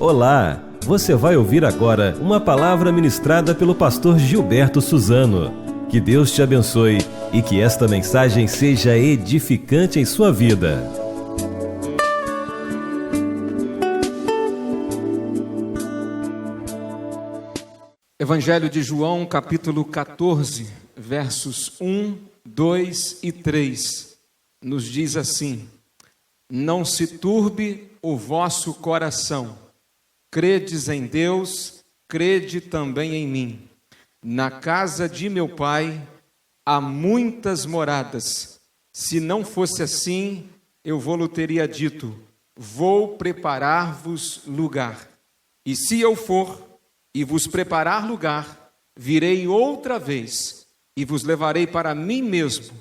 Olá! Você vai ouvir agora uma palavra ministrada pelo pastor Gilberto Suzano. Que Deus te abençoe e que esta mensagem seja edificante em sua vida. Evangelho de João, capítulo 14, versos 1, 2 e 3, nos diz assim: Não se turbe o vosso coração. Credes em Deus, crede também em mim. Na casa de meu Pai há muitas moradas. Se não fosse assim, eu vou-lhe teria dito: vou preparar-vos lugar. E se eu for e vos preparar lugar, virei outra vez e vos levarei para mim mesmo,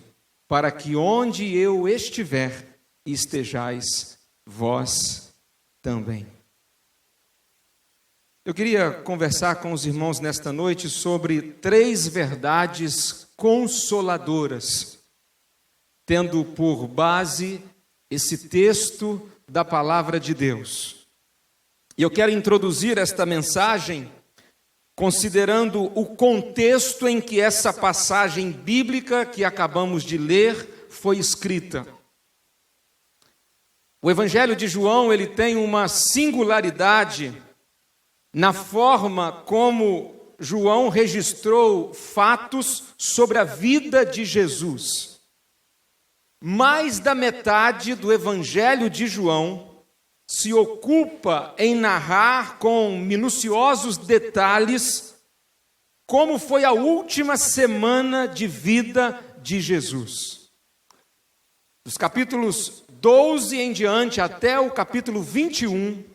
para que onde eu estiver, estejais vós também. Eu queria conversar com os irmãos nesta noite sobre 3 verdades consoladoras, tendo por base esse texto da palavra de Deus. E eu quero introduzir esta mensagem considerando o contexto em que essa passagem bíblica que acabamos de ler foi escrita. O Evangelho de João, ele tem uma singularidade na forma como João registrou fatos sobre a vida de Jesus. Mais da metade do Evangelho de João se ocupa em narrar com minuciosos detalhes como foi a última semana de vida de Jesus. Dos capítulos 12 em diante até o capítulo 21,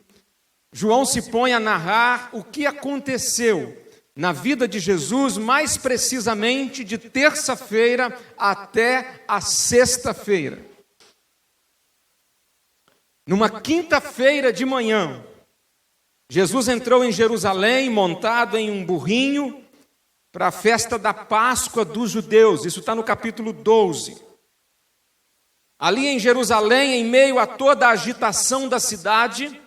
João se põe a narrar o que aconteceu na vida de Jesus, mais precisamente de terça-feira até a sexta-feira. Numa quinta-feira de manhã, Jesus entrou em Jerusalém montado em um burrinho para a festa da Páscoa dos judeus. Isso está no capítulo 12. Ali em Jerusalém, em meio a toda a agitação da cidade,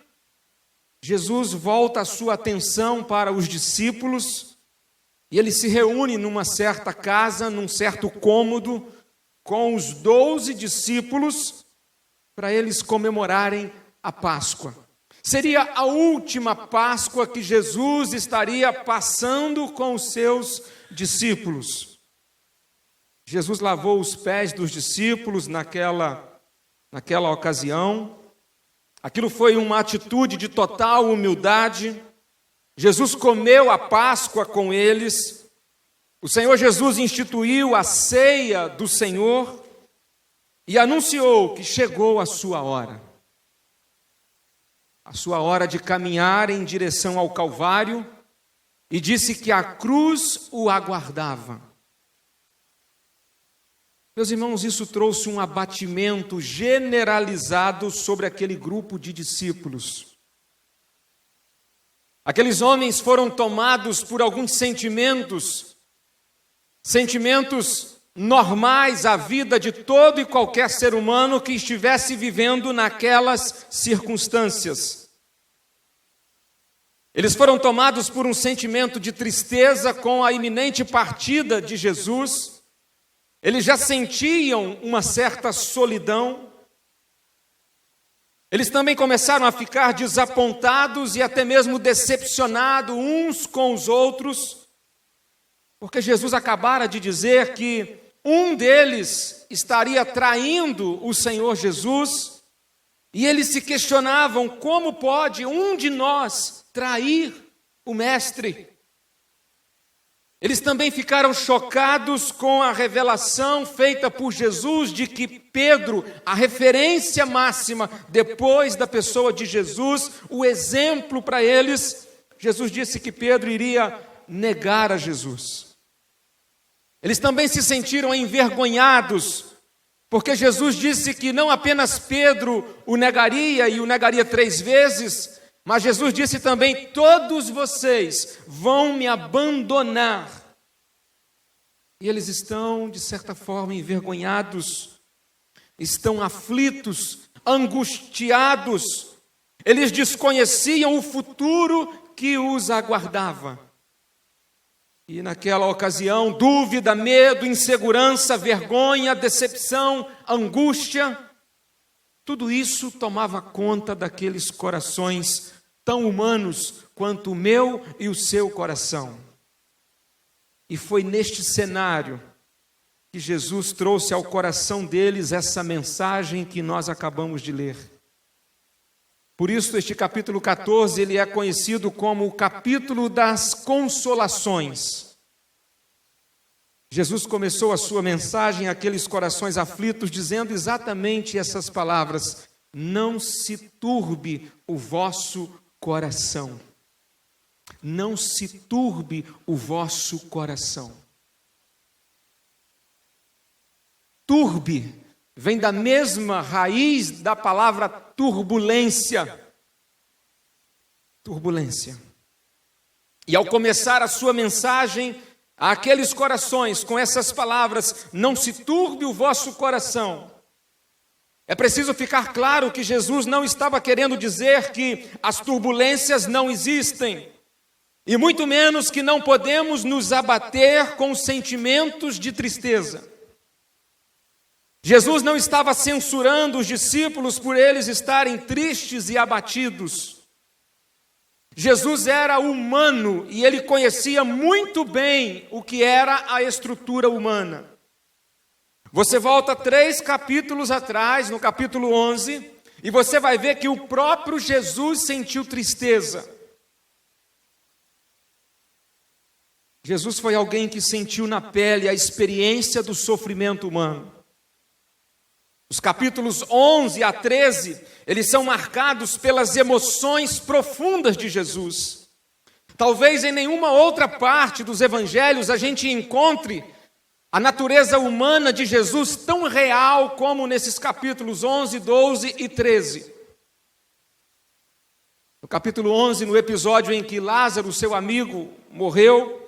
Jesus volta a sua atenção para os discípulos e ele se reúne numa certa casa, num certo cômodo, com os 12 discípulos para eles comemorarem a Páscoa. Seria a última Páscoa que Jesus estaria passando com os seus discípulos. Jesus lavou os pés dos discípulos naquela ocasião. Aquilo foi uma atitude de total humildade. Jesus comeu a Páscoa com eles. O Senhor Jesus instituiu a ceia do Senhor e anunciou que chegou a sua hora. A sua hora de caminhar em direção ao Calvário, e disse que a cruz o aguardava. Meus irmãos, isso trouxe um abatimento generalizado sobre aquele grupo de discípulos. Aqueles homens foram tomados por alguns sentimentos normais à vida de todo e qualquer ser humano que estivesse vivendo naquelas circunstâncias. Eles foram tomados por um sentimento de tristeza com a iminente partida de Jesus. Eles já sentiam uma certa solidão. Eles também começaram a ficar desapontados e até mesmo decepcionados uns com os outros, porque Jesus acabara de dizer que um deles estaria traindo o Senhor Jesus, e eles se questionavam: como pode um de nós trair o Mestre? Eles também ficaram chocados com a revelação feita por Jesus de que Pedro, a referência máxima depois da pessoa de Jesus, o exemplo para eles, Jesus disse que Pedro iria negar a Jesus. Eles também se sentiram envergonhados, porque Jesus disse que não apenas Pedro o negaria e o negaria 3 vezes, mas Jesus disse também: todos vocês vão me abandonar. E eles estão, de certa forma, envergonhados, estão aflitos, angustiados, Eles desconheciam o futuro que os aguardava. E naquela ocasião, dúvida, medo, insegurança, vergonha, decepção, angústia, tudo isso tomava conta daqueles corações tão humanos quanto o meu e o seu coração. E foi neste cenário que Jesus trouxe ao coração deles essa mensagem que nós acabamos de ler. Por isso, este capítulo 14, ele é conhecido como o capítulo das consolações. Jesus começou a sua mensagem àqueles corações aflitos, dizendo exatamente essas palavras: não se turbe o vosso coração. Não se turbe o vosso coração. Turbe vem da mesma raiz da palavra turbulência. Turbulência. E ao começar a sua mensagem àqueles corações com essas palavras, não se turbe o vosso coração, é preciso ficar claro que Jesus não estava querendo dizer que as turbulências não existem, e muito menos que não podemos nos abater com sentimentos de tristeza. Jesus não estava censurando os discípulos por eles estarem tristes e abatidos. Jesus era humano e ele conhecia muito bem o que era a estrutura humana. Você volta 3 capítulos atrás, no capítulo 11, e você vai ver que o próprio Jesus sentiu tristeza. Jesus foi alguém que sentiu na pele a experiência do sofrimento humano. Os capítulos 11 a 13, eles são marcados pelas emoções profundas de Jesus. Talvez em nenhuma outra parte dos evangelhos a gente encontre a natureza humana de Jesus tão real como nesses capítulos 11, 12 e 13. No capítulo 11, no episódio em que Lázaro, seu amigo, morreu,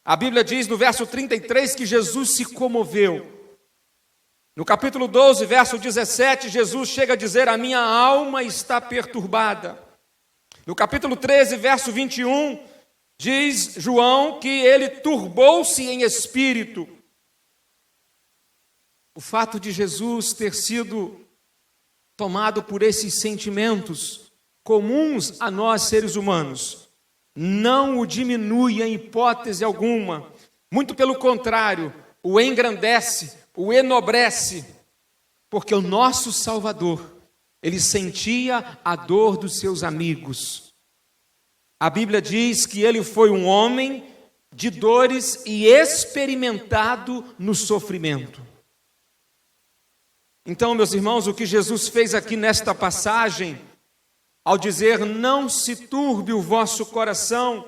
a Bíblia diz no verso 33 que Jesus se comoveu. No capítulo 12, verso 17, Jesus chega a dizer: a minha alma está perturbada. No capítulo 13, verso 21, diz João que ele turbou-se em espírito. O fato de Jesus ter sido tomado por esses sentimentos comuns a nós seres humanos não o diminui em hipótese alguma. Muito pelo contrário, o engrandece, o enobrece, porque o nosso Salvador, ele sentia a dor dos seus amigos. A Bíblia diz que ele foi um homem de dores e experimentado no sofrimento. Então, meus irmãos, o que Jesus fez aqui nesta passagem, ao dizer não se turbe o vosso coração,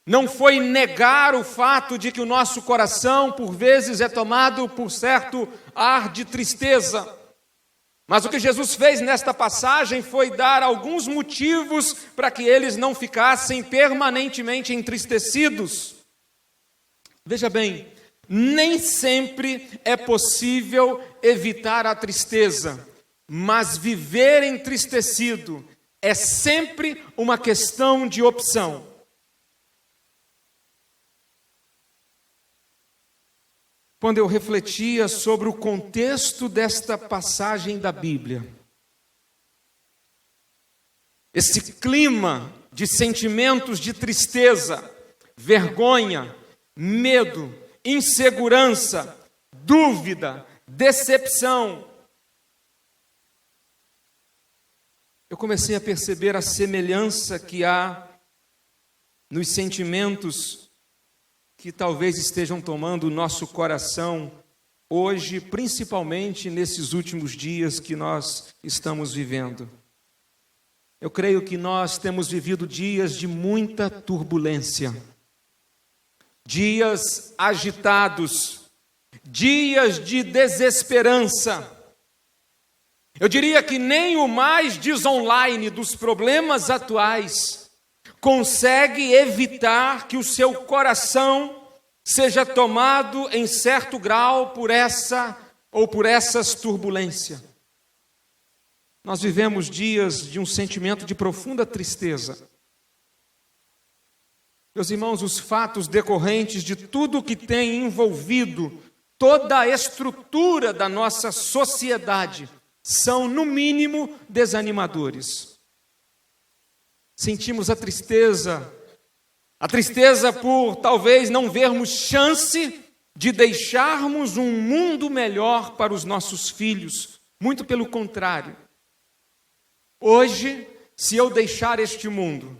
não foi negar o fato de que o nosso coração, por vezes, é tomado por certo ar de tristeza. Mas o que Jesus fez nesta passagem foi dar alguns motivos para que eles não ficassem permanentemente entristecidos. Veja bem, nem sempre é possível evitar a tristeza, mas viver entristecido é sempre uma questão de opção. Quando eu refletia sobre o contexto desta passagem da Bíblia, esse clima de sentimentos de tristeza, vergonha, medo, insegurança, dúvida, decepção, eu comecei a perceber a semelhança que há nos sentimentos que talvez estejam tomando o nosso coração hoje, principalmente nesses últimos dias que nós estamos vivendo. Eu creio que nós temos vivido dias de muita turbulência, dias agitados, dias de desesperança. Eu diria que nem o mais desonline dos problemas atuais consegue evitar que o seu coração seja tomado em certo grau por essa ou por essas turbulências. nós vivemos dias de um sentimento de profunda tristeza. Meus irmãos, os fatos decorrentes de tudo que tem envolvido toda a estrutura da nossa sociedade são, no mínimo, desanimadores. Sentimos a tristeza por talvez não vermos chance de deixarmos um mundo melhor para os nossos filhos. Muito pelo contrário. Hoje, se eu deixar este mundo,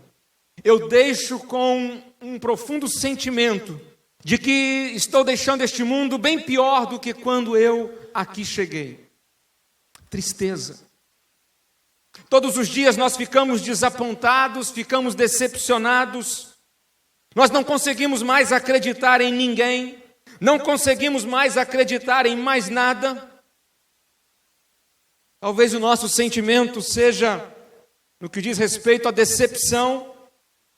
eu deixo com um profundo sentimento de que estou deixando este mundo bem pior do que quando eu aqui cheguei. Tristeza. Todos os dias nós ficamos desapontados, ficamos decepcionados, nós não conseguimos mais acreditar em ninguém, não conseguimos mais acreditar em mais nada. Talvez o nosso sentimento seja, no que diz respeito à decepção,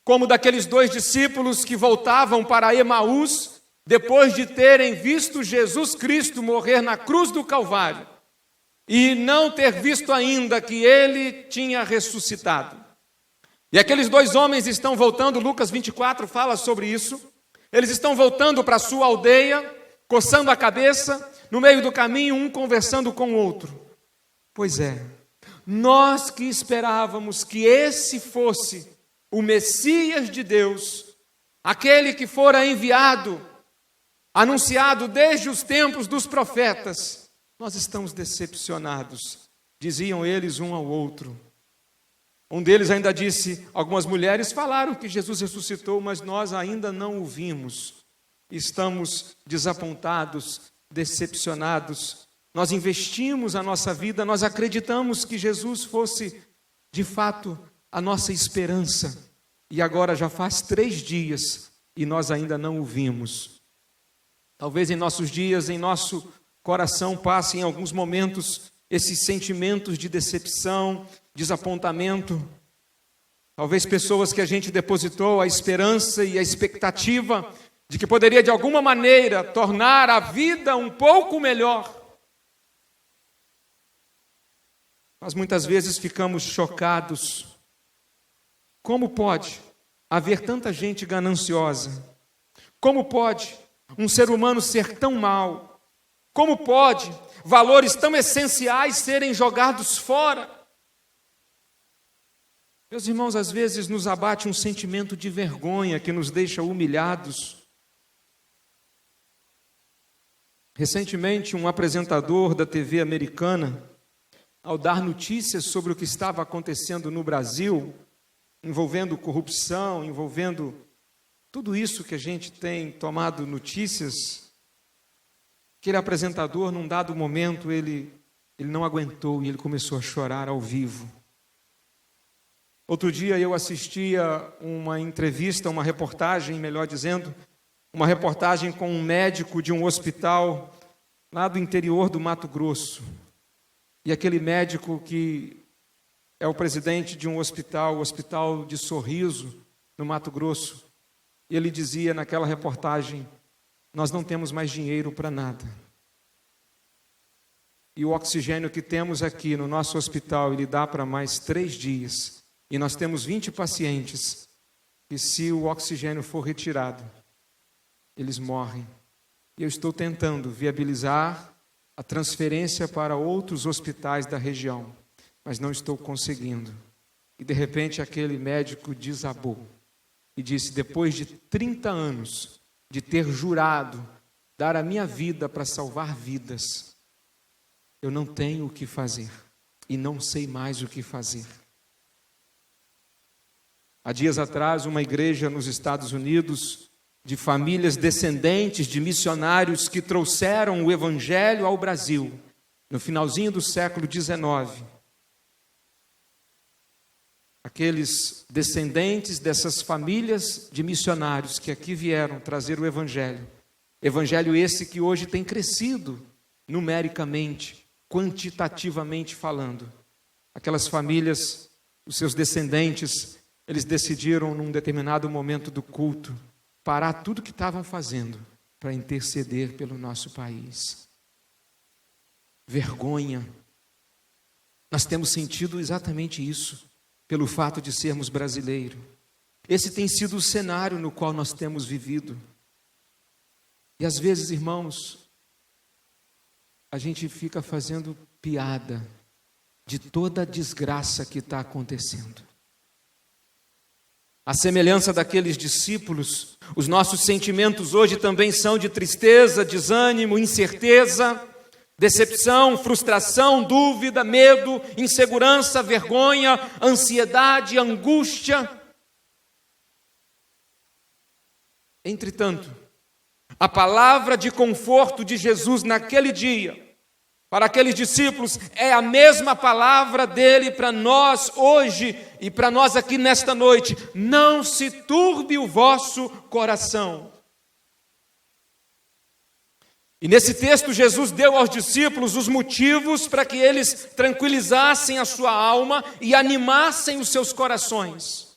como daqueles 2 discípulos que voltavam para Emaús, depois de terem visto Jesus Cristo morrer na cruz do Calvário, e não ter visto ainda que ele tinha ressuscitado. E aqueles 2 homens estão voltando, Lucas 24 fala sobre isso, eles estão voltando para a sua aldeia, coçando a cabeça, no meio do caminho, um conversando com o outro. Pois é, nós que esperávamos que esse fosse o Messias de Deus, aquele que fora enviado, anunciado desde os tempos dos profetas, nós estamos decepcionados, diziam eles um ao outro. Um deles ainda disse, algumas mulheres falaram que Jesus ressuscitou, mas nós ainda não o vimos. Estamos desapontados, decepcionados. Nós investimos a nossa vida, nós acreditamos que Jesus fosse, de fato, a nossa esperança. E agora já faz 3 dias e nós ainda não o vimos. Talvez em nossos dias, em nosso coração, passem em alguns momentos esses sentimentos de decepção, desapontamento. Talvez pessoas que a gente depositou a esperança e a expectativa de que poderia de alguma maneira tornar a vida um pouco melhor. Mas muitas vezes ficamos chocados. Como pode haver tanta gente gananciosa? Como pode um ser humano ser tão mau? Como pode valores tão essenciais serem jogados fora? Meus irmãos, às vezes nos abate um sentimento de vergonha que nos deixa humilhados. Recentemente, um apresentador da TV americana, ao dar notícias sobre o que estava acontecendo no Brasil, envolvendo corrupção, envolvendo tudo isso que a gente tem tomado notícias, aquele apresentador, num dado momento, ele não aguentou e ele começou a chorar ao vivo. Outro dia eu assistia uma entrevista, uma reportagem, melhor dizendo, uma reportagem com um médico de um hospital lá do interior do Mato Grosso. E aquele médico que é o presidente de um hospital, o Hospital de Sorriso, no Mato Grosso. E ele dizia naquela reportagem, nós não temos mais dinheiro para nada. E o oxigênio que temos aqui no nosso hospital, ele dá para mais 3 dias. E nós temos 20 pacientes que, se o oxigênio for retirado, eles morrem. E eu estou tentando viabilizar a transferência para outros hospitais da região, mas não estou conseguindo. E de repente aquele médico desabou e disse, depois de 30 anos de ter jurado dar a minha vida para salvar vidas, eu não tenho o que fazer e não sei mais o que fazer. Há dias atrás, uma igreja nos Estados Unidos, de famílias descendentes de missionários que trouxeram o Evangelho ao Brasil, no finalzinho do século XIX. Aqueles descendentes dessas famílias de missionários que aqui vieram trazer o Evangelho. Evangelho esse que hoje tem crescido numericamente, quantitativamente falando. Aquelas famílias, os seus descendentes, eles decidiram num determinado momento do culto parar tudo que estavam fazendo para interceder pelo nosso país. Vergonha. Nós temos sentido exatamente isso, pelo fato de sermos brasileiros. Esse tem sido o cenário no qual nós temos vivido. E às vezes, irmãos, a gente fica fazendo piada de toda a desgraça que está acontecendo. A semelhança daqueles discípulos, os nossos sentimentos hoje também são de tristeza, desânimo, incerteza, decepção, frustração, dúvida, medo, insegurança, vergonha, ansiedade, angústia. Entretanto, a palavra de conforto de Jesus naquele dia, para aqueles discípulos, é a mesma palavra dele para nós hoje e para nós aqui nesta noite. Não se turbe o vosso coração. E nesse texto, Jesus deu aos discípulos os motivos para que eles tranquilizassem a sua alma e animassem os seus corações.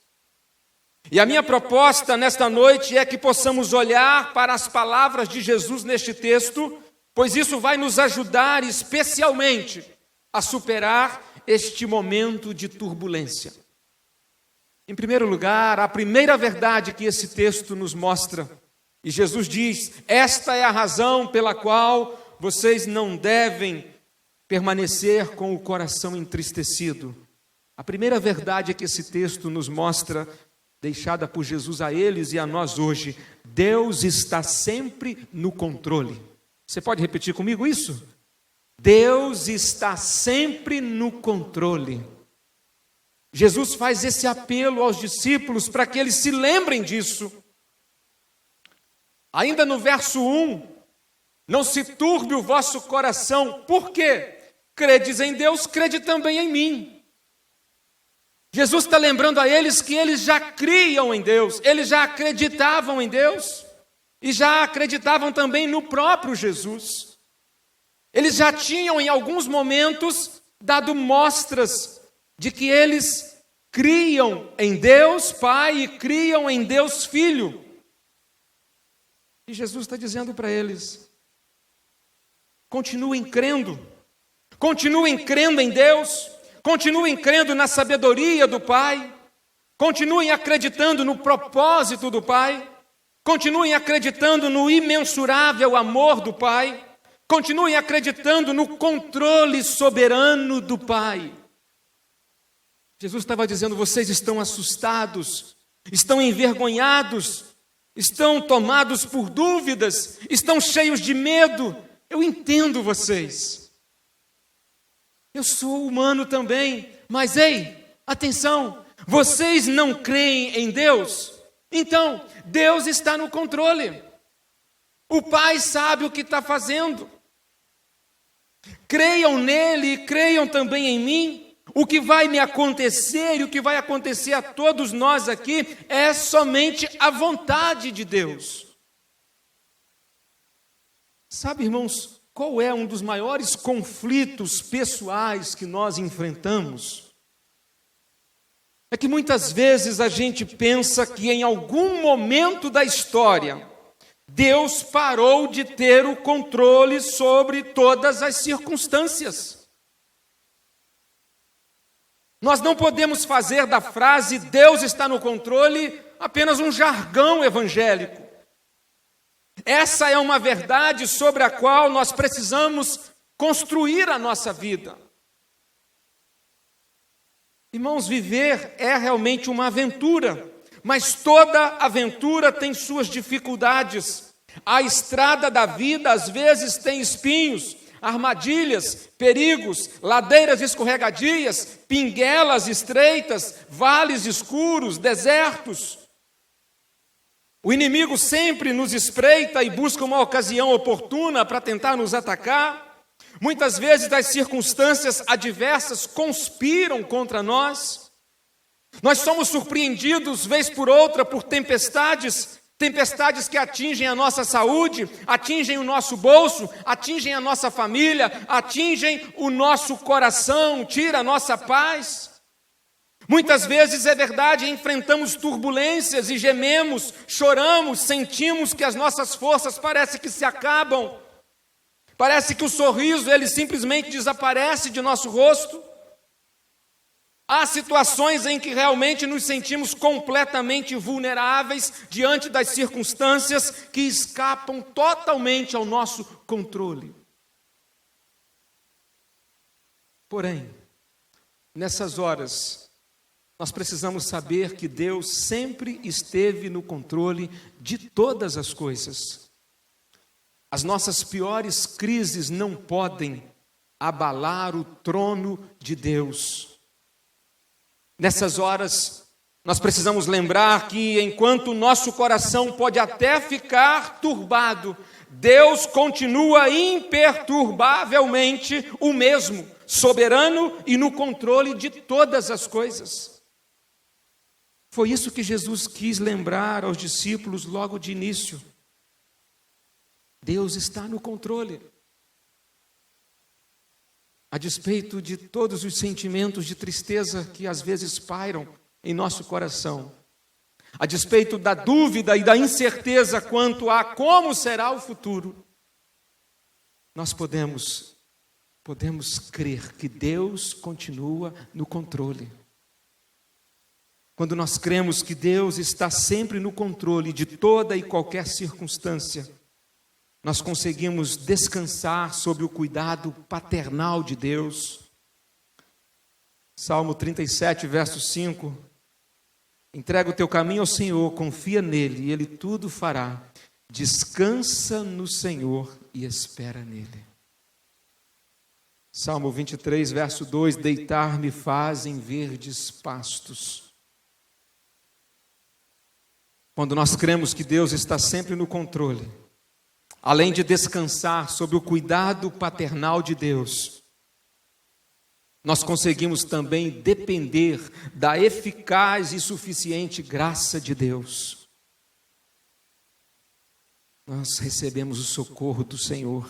E a minha proposta nesta noite é que possamos olhar para as palavras de Jesus neste texto, pois isso vai nos ajudar especialmente a superar este momento de turbulência. Em primeiro lugar, a primeira verdade que esse texto nos mostra, e Jesus diz: esta é a razão pela qual vocês não devem permanecer com o coração entristecido. A primeira verdade que esse texto nos mostra, deixada por Jesus a eles e a nós hoje: Deus está sempre no controle. Você pode repetir comigo isso? Deus está sempre no controle. Jesus faz esse apelo aos discípulos para que eles se lembrem disso. Ainda no verso 1, não se turbe o vosso coração. Por quê? Credes em Deus, crede também em mim. Jesus está lembrando a eles que eles já criam em Deus, eles já acreditavam em Deus e já acreditavam também no próprio Jesus. Eles já tinham em alguns momentos dado mostras de que eles criam em Deus Pai e criam em Deus Filho. E Jesus está dizendo para eles: continuem crendo em Deus, continuem crendo na sabedoria do Pai, continuem acreditando no propósito do Pai, continuem acreditando no imensurável amor do Pai, continuem acreditando no controle soberano do Pai. Jesus estava dizendo: vocês estão assustados, estão envergonhados, estão tomados por dúvidas, estão cheios de medo. Eu entendo vocês. Eu sou humano também, mas ei, atenção, vocês não creem em Deus? Então, Deus está no controle. O Pai sabe o que está fazendo. Creiam nele e creiam também em mim. O que vai me acontecer e o que vai acontecer a todos nós aqui é somente a vontade de Deus. Sabe, irmãos, qual é um dos maiores conflitos pessoais que nós enfrentamos? É que muitas vezes a gente pensa que em algum momento da história Deus parou de ter o controle sobre todas as circunstâncias. Nós não podemos fazer da frase Deus está no controle apenas um jargão evangélico. Essa é uma verdade sobre a qual nós precisamos construir a nossa vida. Irmãos, viver é realmente uma aventura, mas toda aventura tem suas dificuldades. A estrada da vida às vezes tem espinhos, armadilhas, perigos, ladeiras escorregadias, pinguelas estreitas, vales escuros, desertos. O inimigo sempre nos espreita e busca uma ocasião oportuna para tentar nos atacar. Muitas vezes as circunstâncias adversas conspiram contra nós. Nós somos surpreendidos, vez por outra, por tempestades que atingem a nossa saúde, atingem o nosso bolso, atingem a nossa família, atingem o nosso coração, tira a nossa paz. Muitas vezes, é verdade, enfrentamos turbulências e gememos, choramos, sentimos que as nossas forças parecem que se acabam. Parece que o sorriso, ele simplesmente desaparece de nosso rosto. Há situações em que realmente nos sentimos completamente vulneráveis diante das circunstâncias que escapam totalmente ao nosso controle. Porém, nessas horas, nós precisamos saber que Deus sempre esteve no controle de todas as coisas. As nossas piores crises não podem abalar o trono de Deus. Nessas horas, nós precisamos lembrar que enquanto o nosso coração pode até ficar turbado, Deus continua imperturbavelmente o mesmo, soberano e no controle de todas as coisas. Foi isso que Jesus quis lembrar aos discípulos logo de início. Deus está no controle. A despeito de todos os sentimentos de tristeza que às vezes pairam em nosso coração, a despeito da dúvida e da incerteza quanto a como será o futuro, nós podemos crer que Deus continua no controle. Quando nós cremos que Deus está sempre no controle de toda e qualquer circunstância, nós conseguimos descansar sob o cuidado paternal de Deus. Salmo 37, verso 5. Entrega o teu caminho ao Senhor, confia nele e ele tudo fará. Descansa no Senhor e espera nele. Salmo 23, verso 2. Deitar-me faz em verdes pastos. Quando nós cremos que Deus está sempre no controle, além de descansar sob o cuidado paternal de Deus, nós conseguimos também depender da eficaz e suficiente graça de Deus. Nós recebemos o socorro do Senhor.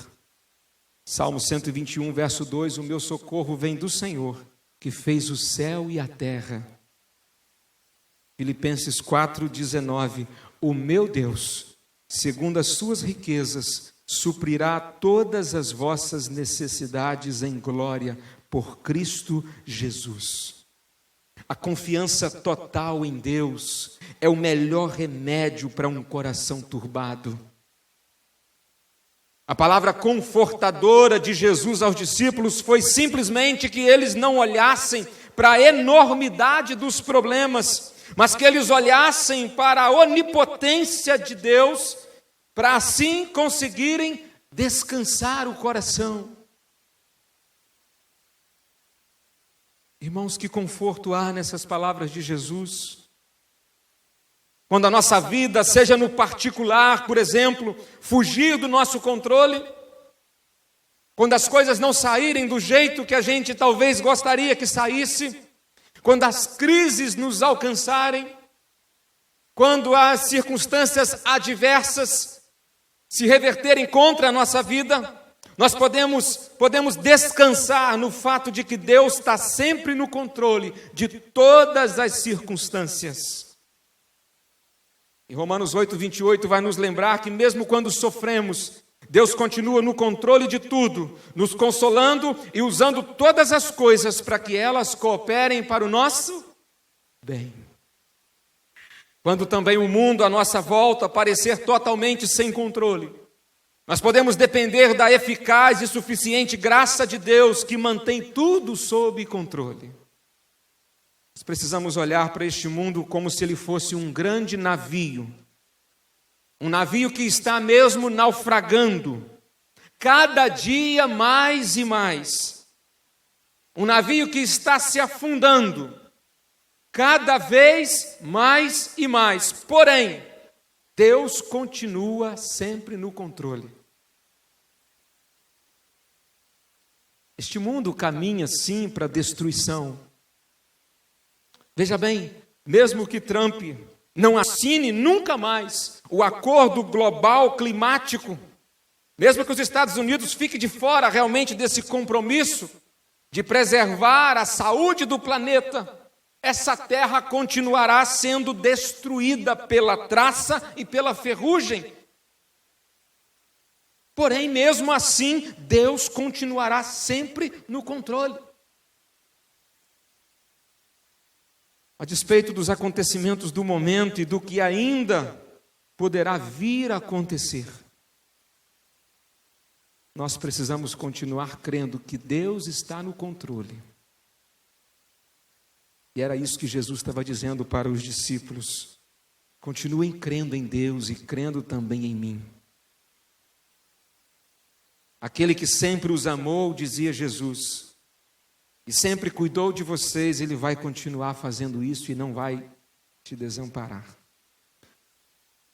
Salmo 121, verso 2, o meu socorro vem do Senhor, que fez o céu e a terra. Filipenses 4, 19, o meu Deus, segundo as suas riquezas, suprirá todas as vossas necessidades em glória por Cristo Jesus. A confiança total em Deus é o melhor remédio para um coração turbado. A palavra confortadora de Jesus aos discípulos foi simplesmente que eles não olhassem para a enormidade dos problemas, mas que eles olhassem para a onipotência de Deus, para assim conseguirem descansar o coração. Irmãos, que conforto há nessas palavras de Jesus. Quando a nossa vida, seja no particular, por exemplo, fugir do nosso controle, quando as coisas não saírem do jeito que a gente talvez gostaria que saísse, quando as crises nos alcançarem, quando as circunstâncias adversas se reverterem contra a nossa vida, nós podemos descansar no fato de que Deus está sempre no controle de todas as circunstâncias. E Romanos 8, 28 vai nos lembrar que mesmo quando sofremos, Deus continua no controle de tudo, nos consolando e usando todas as coisas para que elas cooperem para o nosso bem. Quando também o mundo à nossa volta parecer totalmente sem controle, nós podemos depender da eficaz e suficiente graça de Deus que mantém tudo sob controle. Nós precisamos olhar para este mundo como se ele fosse um grande navio. Um navio que está mesmo naufragando, cada dia mais e mais. Um navio que está se afundando, cada vez mais e mais. Porém, Deus continua sempre no controle. Este mundo caminha sim para a destruição. Veja bem, mesmo que Trump não assine nunca mais o acordo global climático, mesmo que os Estados Unidos fiquem de fora realmente desse compromisso de preservar a saúde do planeta, essa terra continuará sendo destruída pela traça e pela ferrugem. Porém, mesmo assim, Deus continuará sempre no controle. a despeito dos acontecimentos do momento e do que ainda poderá vir a acontecer, nós precisamos continuar crendo que Deus está no controle. E era isso que Jesus estava dizendo para os discípulos: continuem crendo em Deus e crendo também em mim. Aquele que sempre os amou, dizia Jesus, e sempre cuidou de vocês, Ele vai continuar fazendo isso e não vai te desamparar.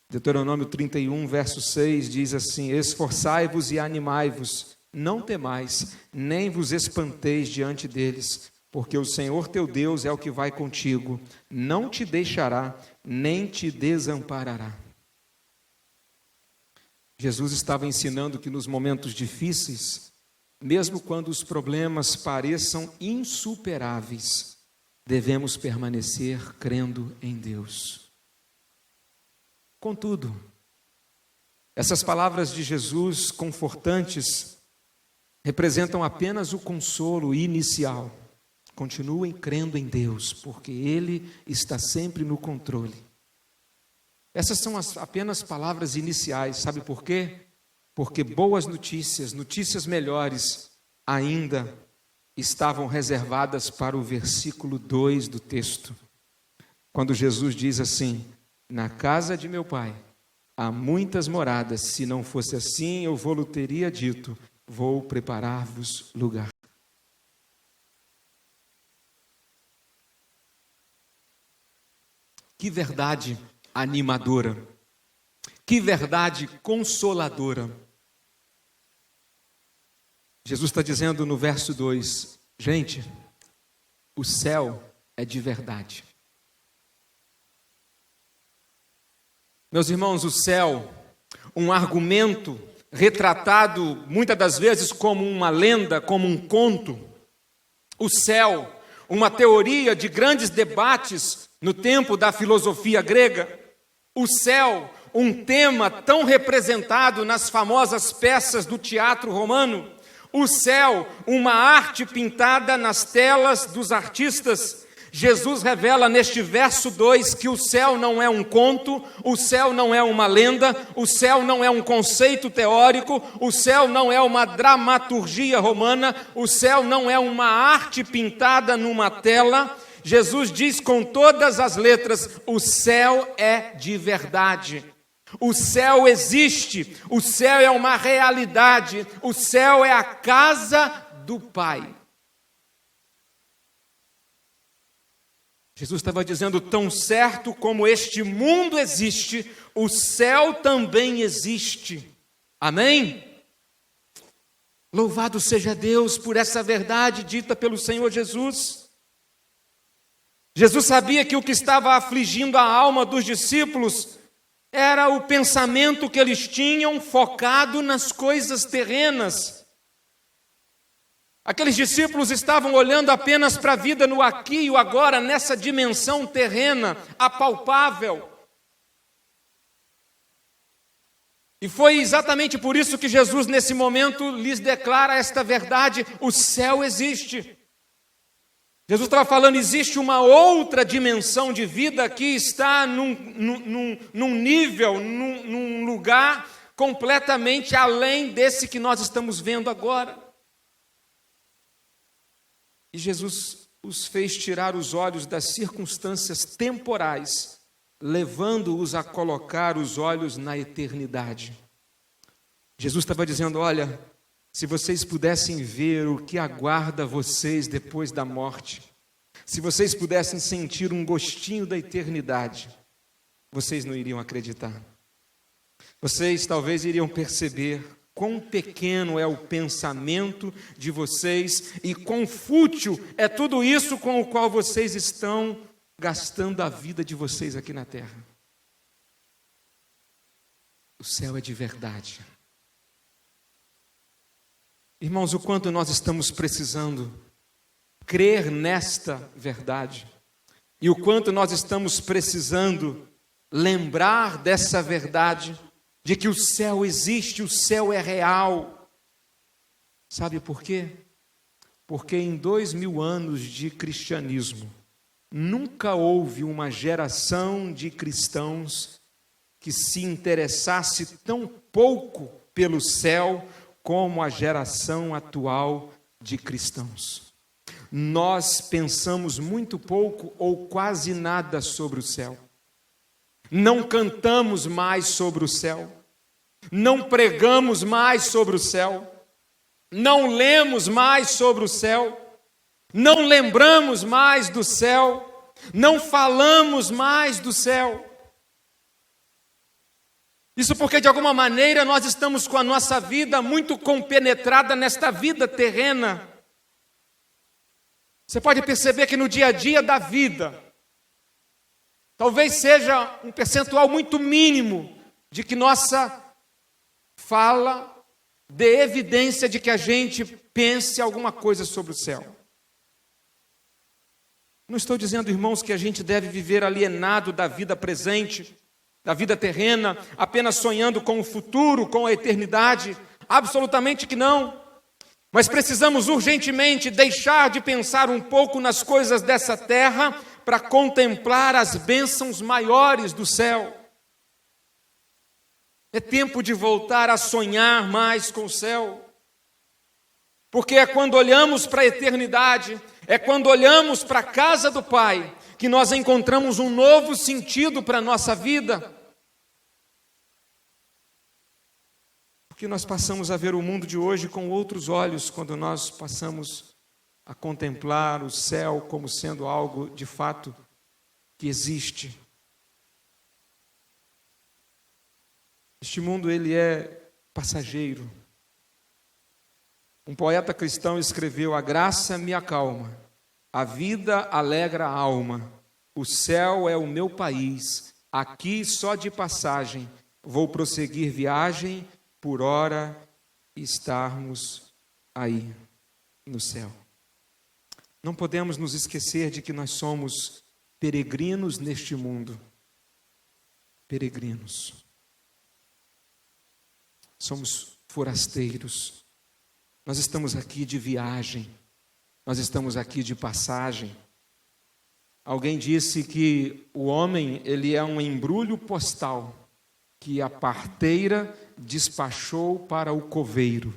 Deuteronômio 31, verso 6 diz assim: esforçai-vos e animai-vos, não temais, nem vos espanteis diante deles, porque o Senhor teu Deus é o que vai contigo, não te deixará, nem te desamparará. Jesus estava ensinando que nos momentos difíceis, mesmo quando os problemas pareçam insuperáveis, devemos permanecer crendo em Deus. Contudo, essas palavras de Jesus confortantes representam apenas o consolo inicial. Continuem crendo em Deus, porque Ele está sempre no controle. Essas são apenas palavras iniciais, sabe por quê? Porque boas notícias, notícias melhores, ainda estavam reservadas para o versículo 2 do texto. Quando Jesus diz assim: na casa de meu Pai há muitas moradas, se não fosse assim eu vou-lhe teria dito, vou preparar-vos lugar. Que verdade animadora, que verdade consoladora. Jesus está dizendo no verso 2, gente, o céu é de verdade. Meus irmãos, o céu, um argumento retratado muitas das vezes como uma lenda, como um conto. O céu, uma teoria de grandes debates no tempo da filosofia grega. O céu, um tema tão representado nas famosas peças do teatro romano. O céu, uma arte pintada nas telas dos artistas. Jesus revela neste verso 2 que o céu não é um conto, o céu não é uma lenda, o céu não é um conceito teórico, o céu não é uma dramaturgia romana, o céu não é uma arte pintada numa tela. Jesus diz com todas as letras: o céu é de verdade. O céu existe, o céu é uma realidade, o céu é a casa do Pai. Jesus estava dizendo: tão certo como este mundo existe, o céu também existe. Amém? Louvado seja Deus por essa verdade dita pelo Senhor Jesus. Jesus sabia que o que estava afligindo a alma dos discípulos era o pensamento que eles tinham focado nas coisas terrenas. Aqueles discípulos estavam olhando apenas para a vida no aqui e o agora, nessa dimensão terrena, apalpável. E foi exatamente por isso que Jesus, nesse momento, lhes declara esta verdade: o céu existe. Jesus estava falando, existe uma outra dimensão de vida que está num nível, num lugar completamente além desse que nós estamos vendo agora. E Jesus os fez tirar os olhos das circunstâncias temporais, levando-os a colocar os olhos na eternidade. Jesus estava dizendo: olha, se vocês pudessem ver o que aguarda vocês depois da morte, se vocês pudessem sentir um gostinho da eternidade, vocês não iriam acreditar. Vocês talvez iriam perceber quão pequeno é o pensamento de vocês e quão fútil é tudo isso com o qual vocês estão gastando a vida de vocês aqui na terra. O céu é de verdade. Irmãos, o quanto nós estamos precisando crer nesta verdade e o quanto nós estamos precisando lembrar dessa verdade, de que o céu existe, o céu é real. Sabe por quê? Porque em 2000 anos de cristianismo, nunca houve uma geração de cristãos que se interessasse tão pouco pelo céu como a geração atual de cristãos. Nós pensamos muito pouco ou quase nada sobre o céu. Não cantamos mais sobre o céu. Não pregamos mais sobre o céu. Não lemos mais sobre o céu. Não lembramos mais do céu. Não falamos mais do céu. Isso porque, de alguma maneira, nós estamos com a nossa vida muito compenetrada nesta vida terrena. Você pode perceber que no dia a dia da vida, talvez seja um percentual muito mínimo de que nossa fala dê evidência de que a gente pense alguma coisa sobre o céu. Não estou dizendo, irmãos, que a gente deve viver alienado da vida presente, da vida terrena, apenas sonhando com o futuro, com a eternidade. Absolutamente que não. Mas precisamos urgentemente deixar de pensar um pouco nas coisas dessa terra para contemplar as bênçãos maiores do céu. É tempo de voltar a sonhar mais com o céu. Porque é quando olhamos para a eternidade, é quando olhamos para a casa do Pai, que nós encontramos um novo sentido para a nossa vida. Porque nós passamos a ver o mundo de hoje com outros olhos, quando nós passamos a contemplar o céu como sendo algo de fato que existe. Este mundo, ele é passageiro. Um poeta cristão escreveu: a graça me acalma, a vida alegra a alma, o céu é o meu país, aqui só de passagem, vou prosseguir viagem, por hora estarmos aí no céu. Não podemos nos esquecer de que nós somos peregrinos neste mundo. Peregrinos. Somos forasteiros. Nós estamos aqui de viagem. Nós estamos aqui de passagem. Alguém disse que o homem, ele é um embrulho postal que a parteira despachou para o coveiro.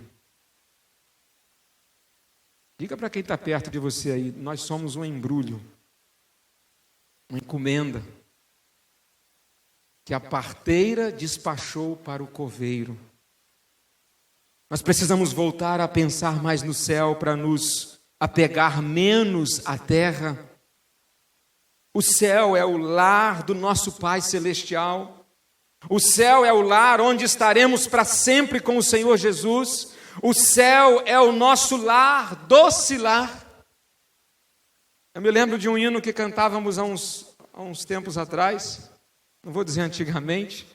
Diga para quem está perto de você aí, nós somos um embrulho, uma encomenda, que a parteira despachou para o coveiro. Nós precisamos voltar a pensar mais no céu para nos apegar menos à terra. O céu é o lar do nosso Pai Celestial. O céu é o lar onde estaremos para sempre com o Senhor Jesus. O céu é o nosso lar, doce lar. Eu me lembro de um hino que cantávamos há uns tempos atrás, não vou dizer antigamente.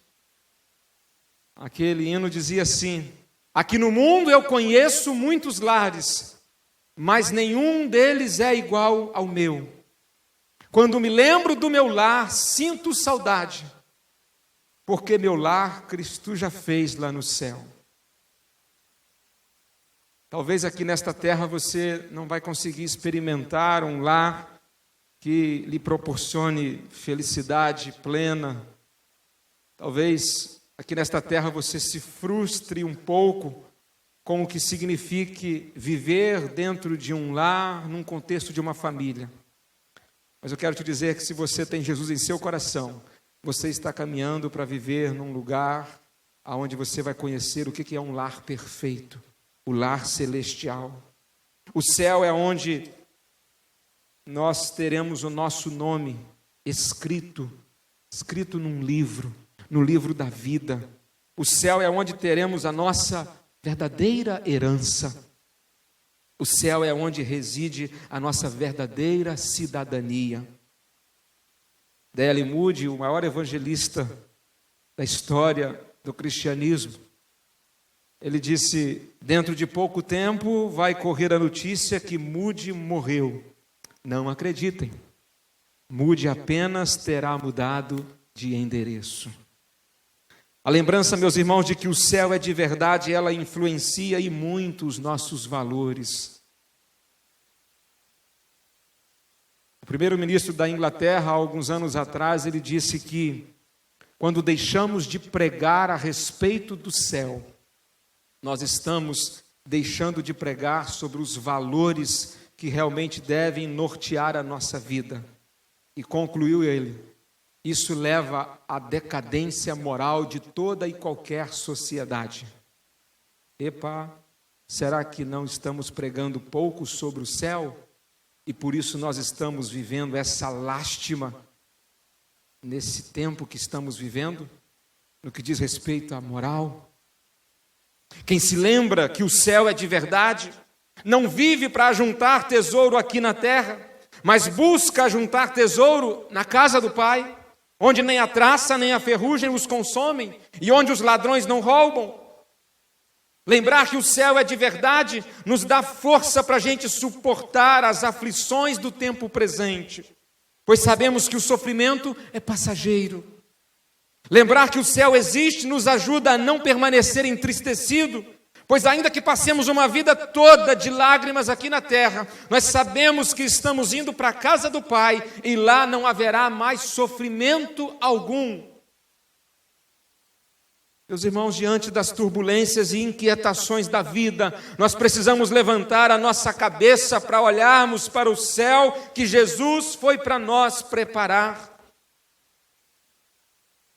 Aquele hino dizia assim: aqui no mundo eu conheço muitos lares, mas nenhum deles é igual ao meu. Quando me lembro do meu lar, sinto saudade, porque meu lar Cristo já fez lá no céu. Talvez aqui nesta terra você não vai conseguir experimentar um lar que lhe proporcione felicidade plena. Talvez aqui nesta terra você se frustre um pouco com o que signifique viver dentro de um lar, num contexto de uma família. Mas eu quero te dizer que se você tem Jesus em seu coração, você está caminhando para viver num lugar onde você vai conhecer o que é um lar perfeito, o lar celestial. O céu é onde nós teremos o nosso nome escrito num livro, no livro da vida. O céu é onde teremos a nossa verdadeira herança. O céu é onde reside a nossa verdadeira cidadania. D.L. Moody, o maior evangelista da história do cristianismo, ele disse: dentro de pouco tempo vai correr a notícia que Moody morreu. Não acreditem, Moody apenas terá mudado de endereço. A lembrança, meus irmãos, de que o céu é de verdade, ela influencia e muito os nossos valores. O primeiro-ministro da Inglaterra, há alguns anos atrás, ele disse que quando deixamos de pregar a respeito do céu, nós estamos deixando de pregar sobre os valores que realmente devem nortear a nossa vida. E concluiu ele: isso leva à decadência moral de toda e qualquer sociedade. Epa, será que não estamos pregando pouco sobre o céu? E por isso nós estamos vivendo essa lástima nesse tempo que estamos vivendo, no que diz respeito à moral? Quem se lembra que o céu é de verdade, não vive para juntar tesouro aqui na terra, mas busca juntar tesouro na casa do Pai, onde nem a traça nem a ferrugem os consomem, e onde os ladrões não roubam. Lembrar que o céu é de verdade nos dá força para a gente suportar as aflições do tempo presente, pois sabemos que o sofrimento é passageiro. Lembrar que o céu existe nos ajuda a não permanecer entristecido, pois ainda que passemos uma vida toda de lágrimas aqui na terra, nós sabemos que estamos indo para a casa do Pai e lá não haverá mais sofrimento algum. Meus irmãos, diante das turbulências e inquietações da vida, nós precisamos levantar a nossa cabeça para olharmos para o céu que Jesus foi para nós preparar.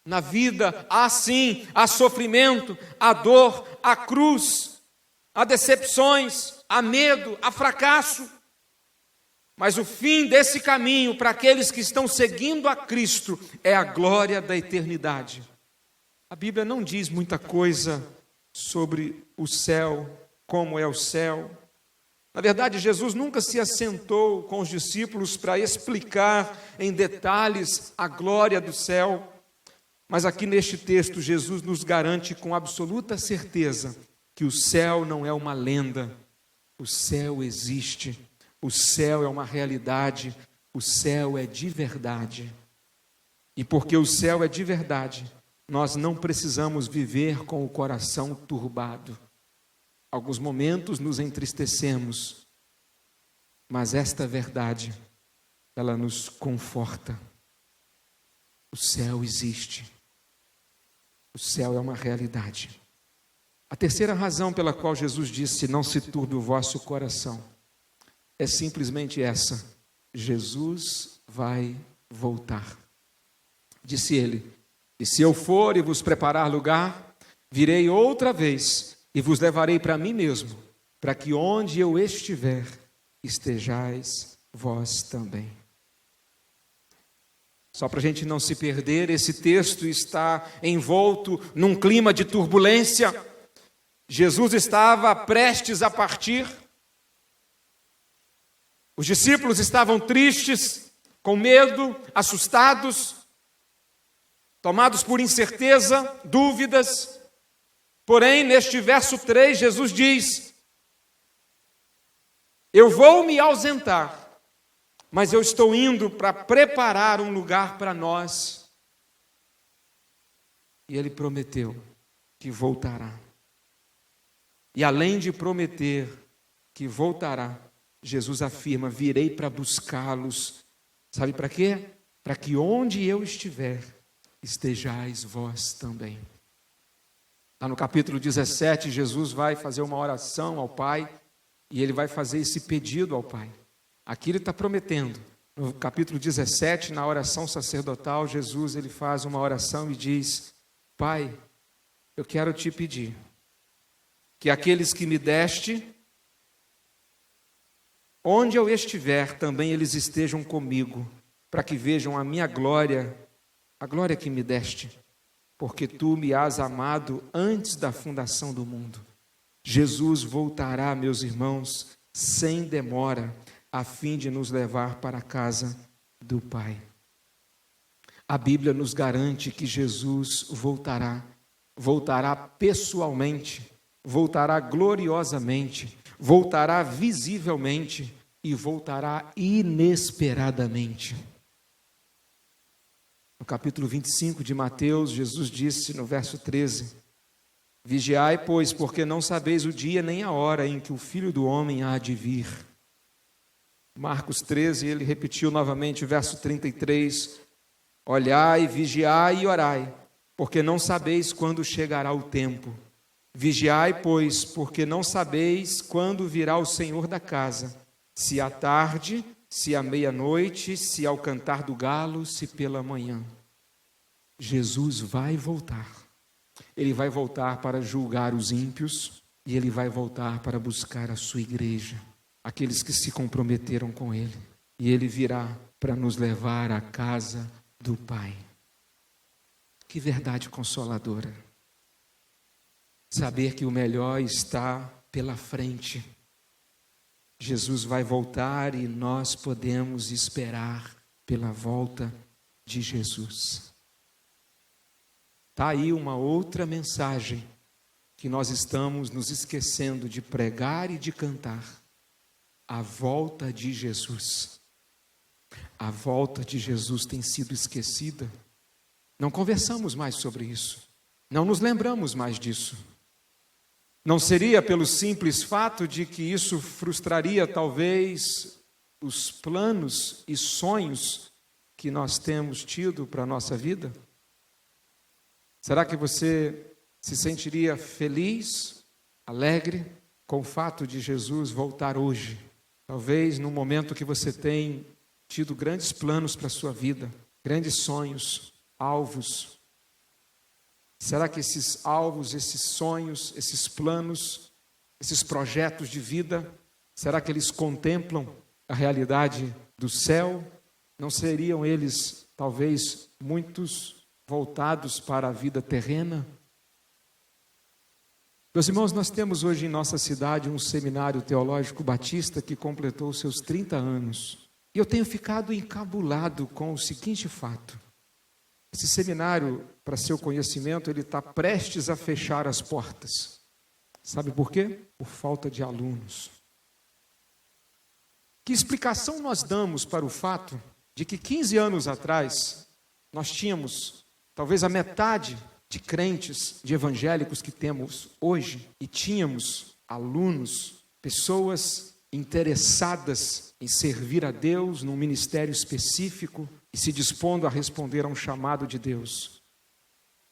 Na vida há sim, há sofrimento, há dor, há cruz, há decepções, há medo, há fracasso. Mas o fim desse caminho para aqueles que estão seguindo a Cristo é a glória da eternidade. A Bíblia não diz muita coisa sobre o céu, como é o céu. Na verdade, Jesus nunca se assentou com os discípulos para explicar em detalhes a glória do céu. Mas aqui neste texto, Jesus nos garante com absoluta certeza que o céu não é uma lenda. O céu existe. O céu é uma realidade. O céu é de verdade. E porque o céu é de verdade, nós não precisamos viver com o coração turbado. Alguns momentos nos entristecemos, mas esta verdade, ela nos conforta. O céu existe. O céu é uma realidade. A terceira razão pela qual Jesus disse: não se turbe o vosso coração, é simplesmente essa: Jesus vai voltar. Disse ele: e se eu for e vos preparar lugar, virei outra vez e vos levarei para mim mesmo, para que onde eu estiver, estejais vós também. Só para a gente não se perder, esse texto está envolto num clima de turbulência. Jesus estava prestes a partir. Os discípulos estavam tristes, com medo, assustados, tomados por incerteza, dúvidas. Porém, neste verso 3, Jesus diz: eu vou me ausentar, mas eu estou indo para preparar um lugar para nós. E ele prometeu que voltará. E além de prometer que voltará, Jesus afirma: virei para buscá-los. Sabe para quê? Para que onde eu estiver, estejais vós também. Lá no capítulo 17, Jesus vai fazer uma oração ao Pai, e ele vai fazer esse pedido ao Pai. Aqui ele está prometendo. No capítulo 17, na oração sacerdotal, Jesus ele faz uma oração e diz: Pai, eu quero te pedir que aqueles que me deste, onde eu estiver, também eles estejam comigo, para que vejam a minha glória, a glória que me deste, porque tu me has amado antes da fundação do mundo. Jesus voltará, meus irmãos, sem demora, a fim de nos levar para a casa do Pai. A Bíblia nos garante que Jesus voltará pessoalmente, voltará gloriosamente, voltará visivelmente e voltará inesperadamente. No capítulo 25 de Mateus, Jesus disse no verso 13: vigiai, pois, porque não sabeis o dia nem a hora em que o Filho do Homem há de vir. Marcos 13, ele repetiu novamente o verso 33, olhai, vigiai e orai, porque não sabeis quando chegará o tempo. Vigiai, pois, porque não sabeis quando virá o Senhor da casa, se à tarde, se à meia-noite, se ao cantar do galo, se pela manhã. Jesus vai voltar. Ele vai voltar para julgar os ímpios e ele vai voltar para buscar a sua igreja, aqueles que se comprometeram com ele. E ele virá para nos levar à casa do Pai. Que verdade consoladora. Saber que o melhor está pela frente. Jesus vai voltar e nós podemos esperar pela volta de Jesus. Está aí uma outra mensagem que nós estamos nos esquecendo de pregar e de cantar. A volta de Jesus. A volta de Jesus tem sido esquecida. Não conversamos mais sobre isso. Não nos lembramos mais disso. Não seria pelo simples fato de que isso frustraria talvez os planos e sonhos que nós temos tido para a nossa vida? Será que você se sentiria feliz, alegre com o fato de Jesus voltar hoje? Talvez no momento que você tem tido grandes planos para a sua vida, grandes sonhos, alvos. Será que esses alvos, esses sonhos, esses planos, esses projetos de vida, será que eles contemplam a realidade do céu? Não seriam eles, talvez, muitos voltados para a vida terrena? Meus irmãos, nós temos hoje em nossa cidade um seminário teológico batista que completou seus 30 anos. E eu tenho ficado encabulado com o seguinte fato. Esse seminário, para seu conhecimento, ele está prestes a fechar as portas. Sabe por quê? Por falta de alunos. Que explicação nós damos para o fato de que 15 anos atrás nós tínhamos talvez a metade de crentes, de evangélicos que temos hoje, e tínhamos alunos, pessoas interessadas em servir a Deus num ministério específico e se dispondo a responder a um chamado de Deus?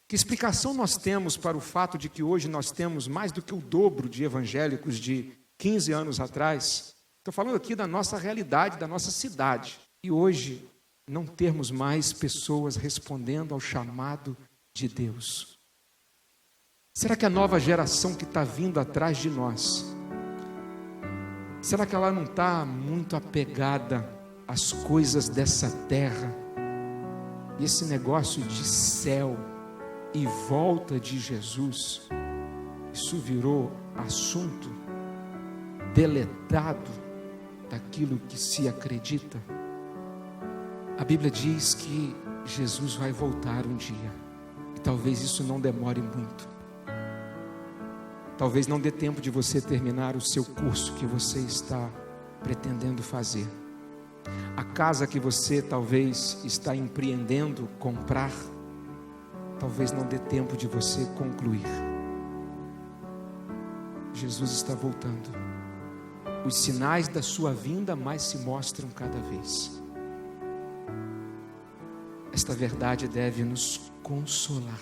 Que explicação nós temos para o fato de que hoje nós temos mais do que o dobro de evangélicos de 15 anos atrás? Estou falando aqui da nossa realidade, da nossa cidade. E hoje não termos mais pessoas respondendo ao chamado de Deus. Será que a nova geração que está vindo atrás de nós, será que ela não está muito apegada às coisas dessa terra? E esse negócio de céu e volta de Jesus, isso virou assunto deletado daquilo que se acredita? A Bíblia diz que Jesus vai voltar um dia. E talvez isso não demore muito. Talvez não dê tempo de você terminar o seu curso que você está pretendendo fazer. A casa que você talvez está empreendendo comprar, talvez não dê tempo de você concluir. Jesus está voltando. Os sinais da sua vinda mais se mostram cada vez. Esta verdade deve nos consolar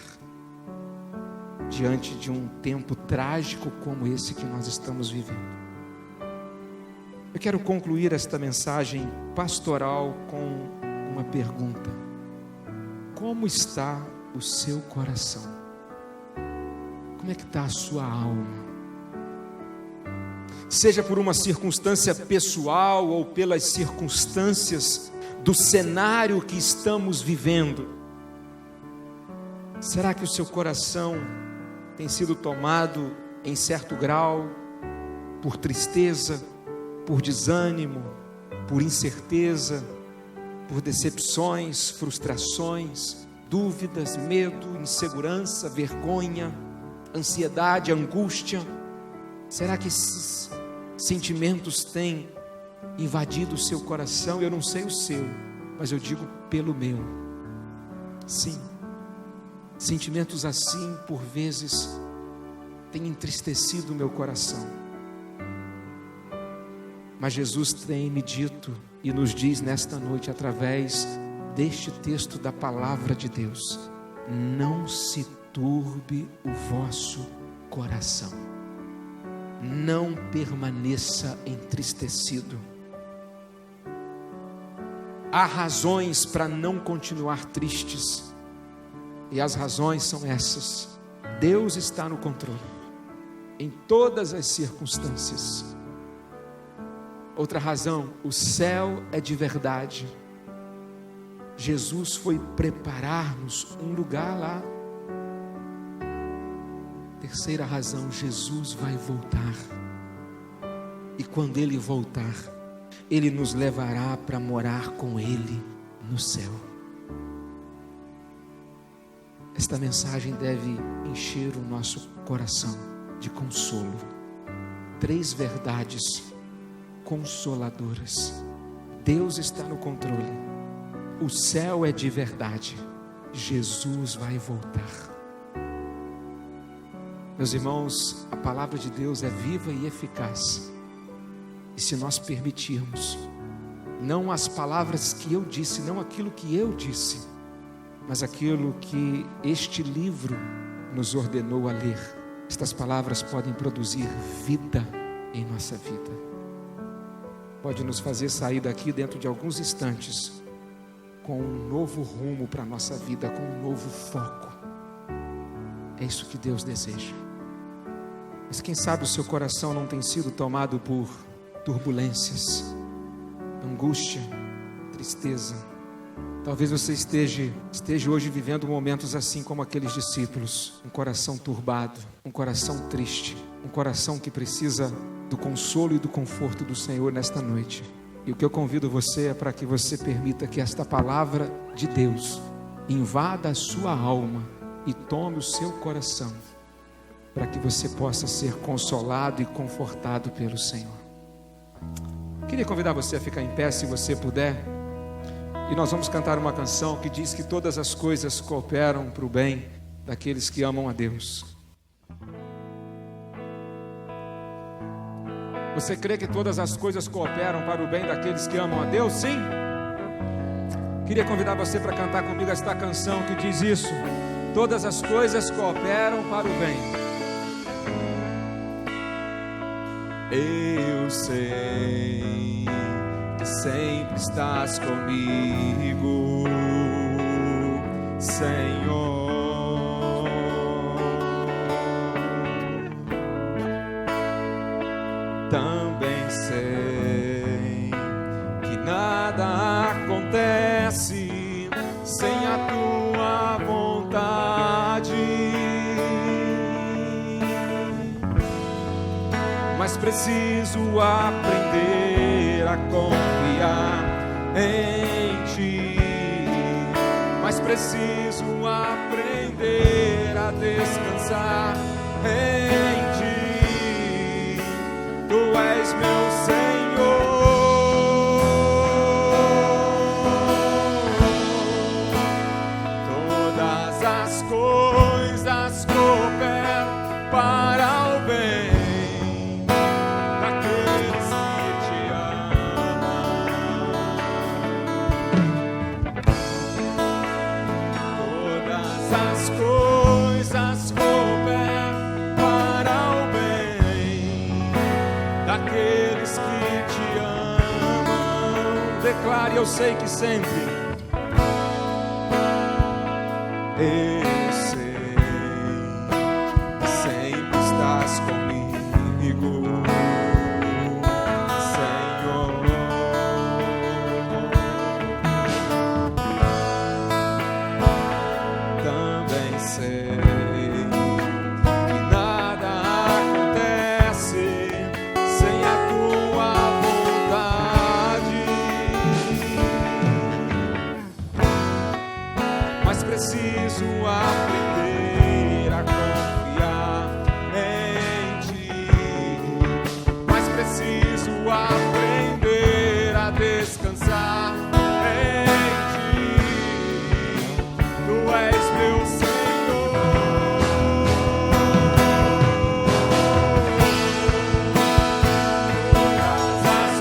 diante de um tempo trágico como esse que nós estamos vivendo. Eu quero concluir esta mensagem pastoral com uma pergunta: como está o seu coração? Como é que está a sua alma? Seja por uma circunstância pessoal ou pelas circunstâncias do cenário que estamos vivendo, será que o seu coração tem sido tomado em certo grau por tristeza, por desânimo, por incerteza, por decepções, frustrações, dúvidas, medo, insegurança, vergonha, ansiedade, angústia? Será que esses sentimentos têm invadido o seu coração? Eu não sei o seu, mas eu digo pelo meu. Sim, sentimentos assim por vezes têm entristecido o meu coração. Mas Jesus tem me dito e nos diz nesta noite, através deste texto da palavra de Deus: não se turbe o vosso coração, não permaneça entristecido. Há razões para não continuar tristes, e as razões são essas: Deus está no controle, em todas as circunstâncias. Outra razão: o céu é de verdade. Jesus foi preparar-nos um lugar lá. Terceira razão: Jesus vai voltar, e quando Ele voltar, Ele nos levará para morar com Ele no céu. Esta mensagem deve encher o nosso coração de consolo. 3 verdades consoladoras: Deus está no controle, o céu é de verdade, Jesus vai voltar. Meus irmãos, a palavra de Deus é viva e eficaz, e se nós permitirmos, não as palavras que eu disse, não aquilo que eu disse, mas aquilo que este livro nos ordenou a ler, estas palavras podem produzir vida em nossa vida, pode nos fazer sair daqui dentro de alguns instantes com um novo rumo para a nossa vida, com um novo foco. É isso que Deus deseja. Mas quem sabe o seu coração não tem sido tomado por turbulências, angústia, tristeza. Talvez você esteja hoje vivendo momentos assim como aqueles discípulos, um coração turbado, um coração triste, um coração que precisa do consolo e do conforto do Senhor nesta noite. E o que eu convido você é para que você permita que esta palavra de Deus invada a sua alma e tome o seu coração, para que você possa ser consolado e confortado pelo Senhor. Queria convidar você a ficar em pé, se você puder, e nós vamos cantar uma canção que diz que todas as coisas cooperam para o bem daqueles que amam a Deus. Você crê que todas as coisas cooperam para o bem daqueles que amam a Deus? Sim? Queria convidar você para cantar comigo esta canção que diz isso: todas as coisas cooperam para o bem. Eu sei que sempre estás comigo, Senhor. Também sei que nada acontece sem a tua vontade, mas preciso aprender a confiar em ti, mas preciso aprender a descansar em ti. Tu és meu Senhor, todas as coisas cooperam para o bem daqueles que te amam. Todas as coisas cooperam para o bem daqueles que te amam. Declare: eu sei que sempre, eu sei que sempre estás comigo, Senhor. Também sei que nada acontece sem a tua vontade, mas preciso aprender a confiar em ti, mas preciso aprender a descansar em ti. Tu és meu Senhor, todas as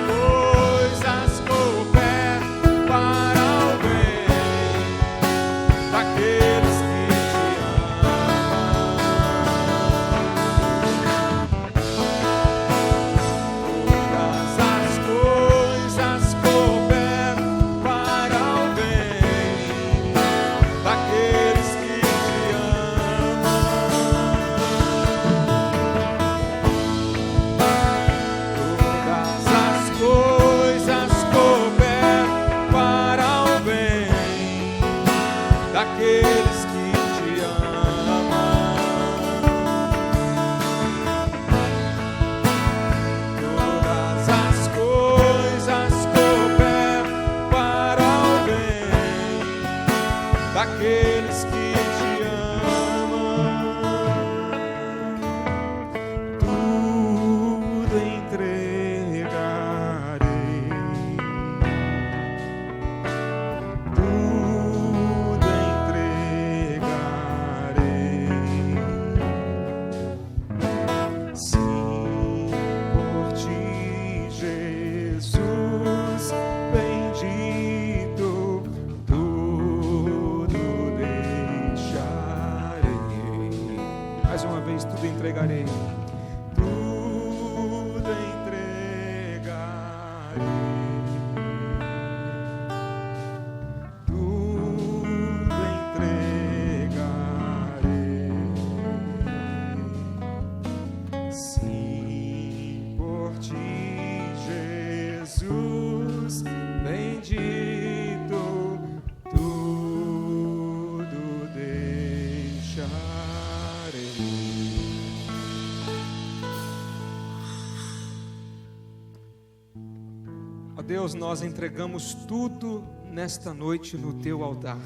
Ó Deus, nós entregamos tudo nesta noite no Teu altar.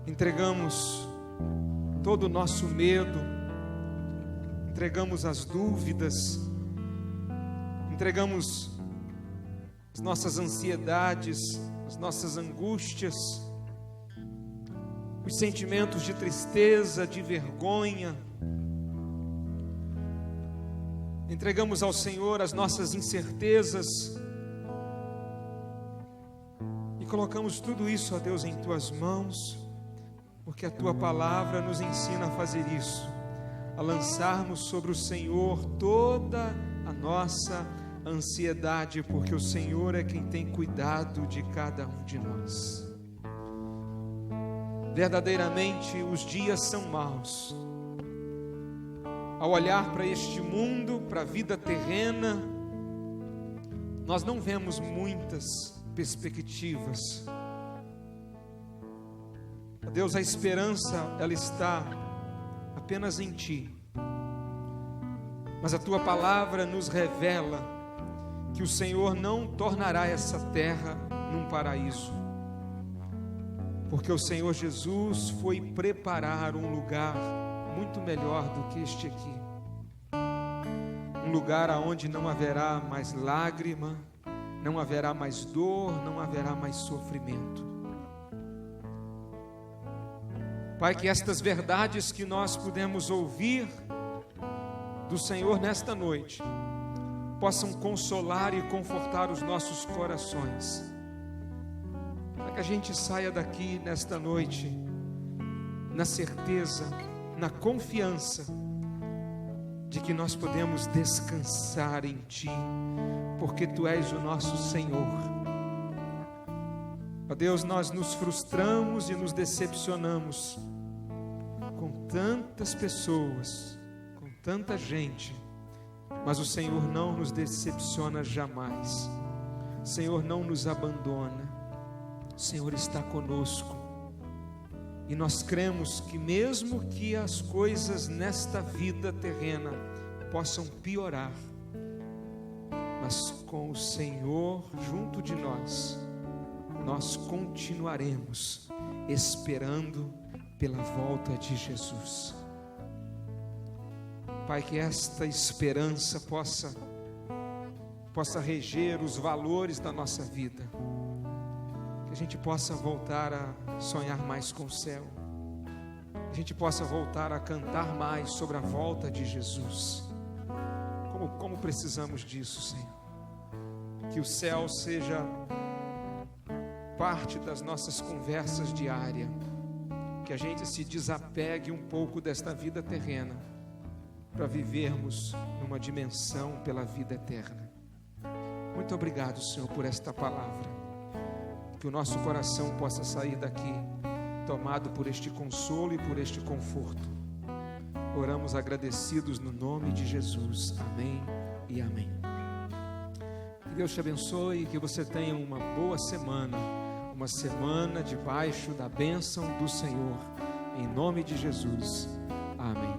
Entregamos todo o nosso medo, entregamos as dúvidas, entregamos as nossas ansiedades, as nossas angústias, os sentimentos de tristeza, de vergonha. Entregamos ao Senhor as nossas incertezas e colocamos tudo isso, ó Deus, em Tuas mãos, porque a Tua palavra nos ensina a fazer isso, a lançarmos sobre o Senhor toda a nossa ansiedade, porque o Senhor é quem tem cuidado de cada um de nós. Verdadeiramente os dias são maus. Ao olhar para este mundo, para a vida terrena, nós não vemos muitas perspectivas. Deus, a esperança, ela está apenas em Ti. Mas a Tua palavra nos revela que o Senhor não tornará essa terra num paraíso, porque o Senhor Jesus foi preparar um lugar muito melhor do que este aqui, um lugar aonde não haverá mais lágrima, não haverá mais dor, não haverá mais sofrimento. Pai, que estas verdades que nós pudemos ouvir do Senhor nesta noite possam consolar e confortar os nossos corações, para que a gente saia daqui nesta noite na certeza, na confiança de que nós podemos descansar em Ti, porque Tu és o nosso Senhor. Ó Deus, nós nos frustramos e nos decepcionamos com tantas pessoas, com tanta gente, mas o Senhor não nos decepciona jamais. O Senhor não nos abandona. O Senhor está conosco. E nós cremos que mesmo que as coisas nesta vida terrena possam piorar, mas com o Senhor junto de nós, nós continuaremos esperando pela volta de Jesus. Pai, que esta esperança possa reger os valores da nossa vida, que a gente possa voltar a sonhar mais com o céu, que a gente possa voltar a cantar mais sobre a volta de Jesus. Como precisamos disso, Senhor. Que o céu seja parte das nossas conversas diárias, que a gente se desapegue um pouco desta vida terrena, para vivermos numa dimensão pela vida eterna. Muito obrigado, Senhor, por esta palavra. Que o nosso coração possa sair daqui tomado por este consolo e por este conforto. Oramos agradecidos no nome de Jesus. Amém e amém. Que Deus te abençoe e que você tenha uma boa semana, uma semana debaixo da bênção do Senhor. Em nome de Jesus. Amém.